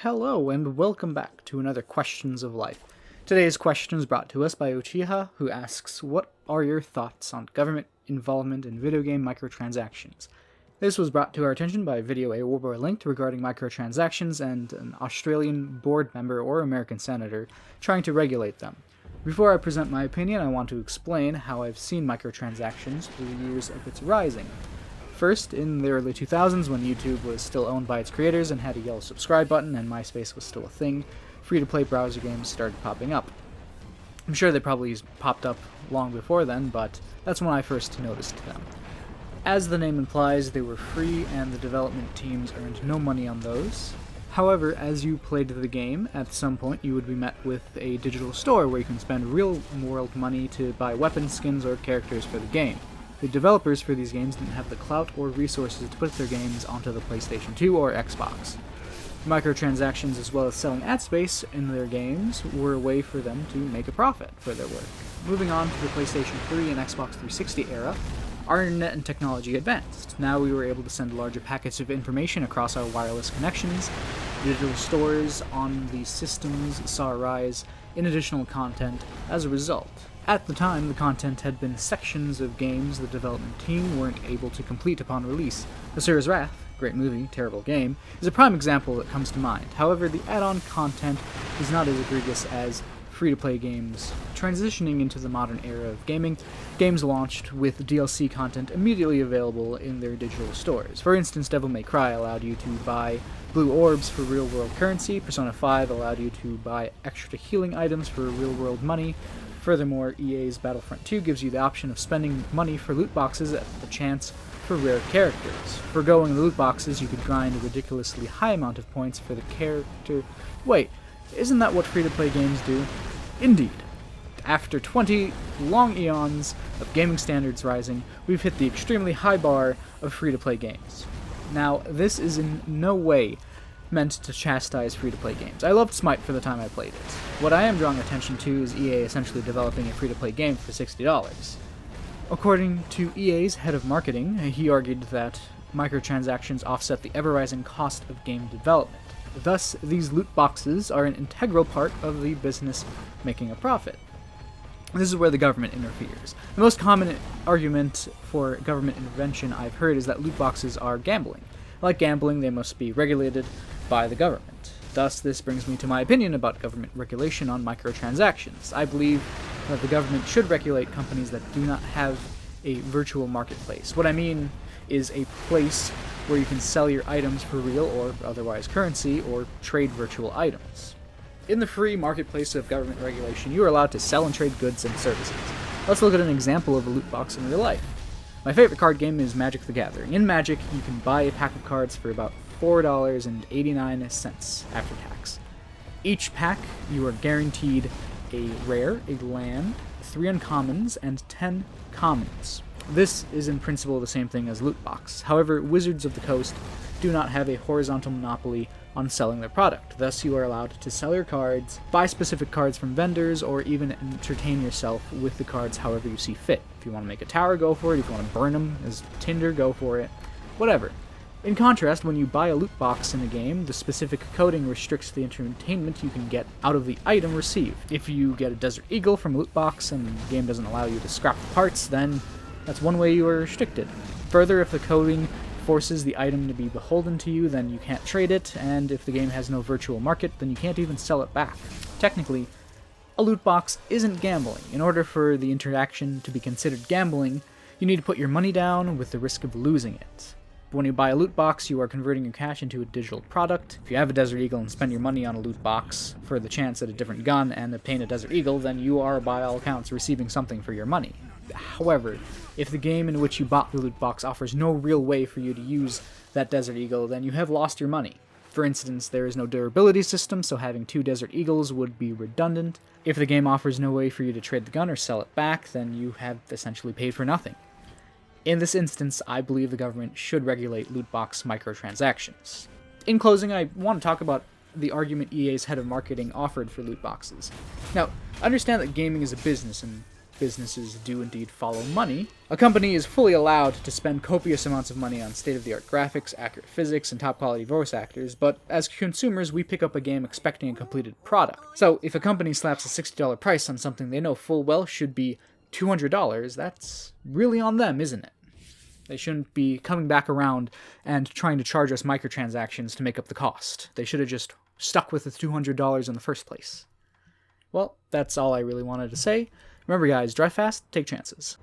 Hello and welcome back to another Questions of Life. Today's question is brought to us by Uchiha, who asks, what are your thoughts on government involvement in video game microtransactions? This was brought to our attention by a video a Warboy linked regarding microtransactions and an Australian board member or American senator trying to regulate them. Before I present my opinion, I want to explain how I've seen microtransactions through the years of its rising. First, in the early 2000s, when YouTube was still owned by its creators and had a yellow subscribe button and MySpace was still a thing, free-to-play browser games started popping up. I'm sure they probably popped up long before then, but that's when I first noticed them. As the name implies, they were free and the development teams earned no money on those. However, as you played the game, at some point you would be met with a digital store where you can spend real-world money to buy weapons, skins, or characters for the game. The developers for these games didn't have the clout or resources to put their games onto the PlayStation 2 or Xbox. Microtransactions, as well as selling ad space in their games, were a way for them to make a profit for their work. Moving on to the PlayStation 3 and Xbox 360 era, our internet and technology advanced. Now we were able to send larger packets of information across our wireless connections. Digital stores on these systems saw a rise in additional content as a result. At the time, the content had been sections of games the development team weren't able to complete upon release. Asura's Wrath, great movie, terrible game, is a prime example that comes to mind. However, the add-on content is not as egregious as free-to-play games. Transitioning into the modern era of gaming, games launched with DLC content immediately available in their digital stores. For instance, Devil May Cry allowed you to buy blue orbs for real-world currency, Persona 5 allowed you to buy extra healing items for real-world money. Furthermore, EA's Battlefront 2 gives you the option of spending money for loot boxes at the chance for rare characters. Forgoing the loot boxes, you could grind a ridiculously high amount of points for the character. Wait, isn't that what free-to-play games do? Indeed. After 20 long eons of gaming standards rising, we've hit the extremely high bar of free-to-play games. Now, this is in no way meant to chastise free-to-play games. I loved Smite for the time I played it. What I am drawing attention to is EA essentially developing a free-to-play game for $60. According to EA's head of marketing, he argued that microtransactions offset the ever-rising cost of game development. Thus, these loot boxes are an integral part of the business making a profit. This is where the government interferes. The most common argument for government intervention I've heard is that loot boxes are gambling. Like gambling, they must be regulated by the government. Thus, this brings me to my opinion about government regulation on microtransactions. I believe that the government should regulate companies that do not have a virtual marketplace. What I mean is a place where you can sell your items for real or otherwise currency, or trade virtual items. In the free marketplace of government regulation, you are allowed to sell and trade goods and services. Let's look at an example of a loot box in real life. My favorite card game is Magic the Gathering. In Magic, you can buy a pack of cards for about $4.89 after tax. Each pack, you are guaranteed a rare, a land, 3 uncommons, and 10 commons. This is in principle the same thing as loot box. However, Wizards of the Coast do not have a horizontal monopoly on selling their product. Thus, you are allowed to sell your cards, buy specific cards from vendors, or even entertain yourself with the cards however you see fit. If you want to make a tower, go for it. If you want to burn them as tinder, go for it. Whatever. In contrast, when you buy a loot box in a game, the specific coding restricts the entertainment you can get out of the item received. If you get a Desert Eagle from a loot box and the game doesn't allow you to scrap the parts, then that's one way you are restricted. Further, if the coding forces the item to be beholden to you, then you can't trade it, and if the game has no virtual market, then you can't even sell it back. Technically, a loot box isn't gambling. In order for the interaction to be considered gambling, you need to put your money down with the risk of losing it. But when you buy a loot box, you are converting your cash into a digital product. If you have a Desert Eagle and spend your money on a loot box for the chance at a different gun and obtain a Desert Eagle, then you are, by all accounts, receiving something for your money. However, if the game in which you bought the loot box offers no real way for you to use that Desert Eagle, then you have lost your money. For instance, there is no durability system, so having 2 Desert Eagles would be redundant. If the game offers no way for you to trade the gun or sell it back, then you have essentially paid for nothing. In this instance, I believe the government should regulate loot box microtransactions. In closing, I want to talk about the argument EA's head of marketing offered for loot boxes. Now, understand that gaming is a business, and businesses do indeed follow money, a company is fully allowed to spend copious amounts of money on state-of-the-art graphics, accurate physics, and top-quality voice actors, but as consumers, we pick up a game expecting a completed product. So if a company slaps a $60 price on something they know full well should be $200, that's really on them, isn't it? They shouldn't be coming back around and trying to charge us microtransactions to make up the cost. They should have just stuck with the $200 in the first place. Well, that's all I really wanted to say. Remember guys, drive fast, take chances.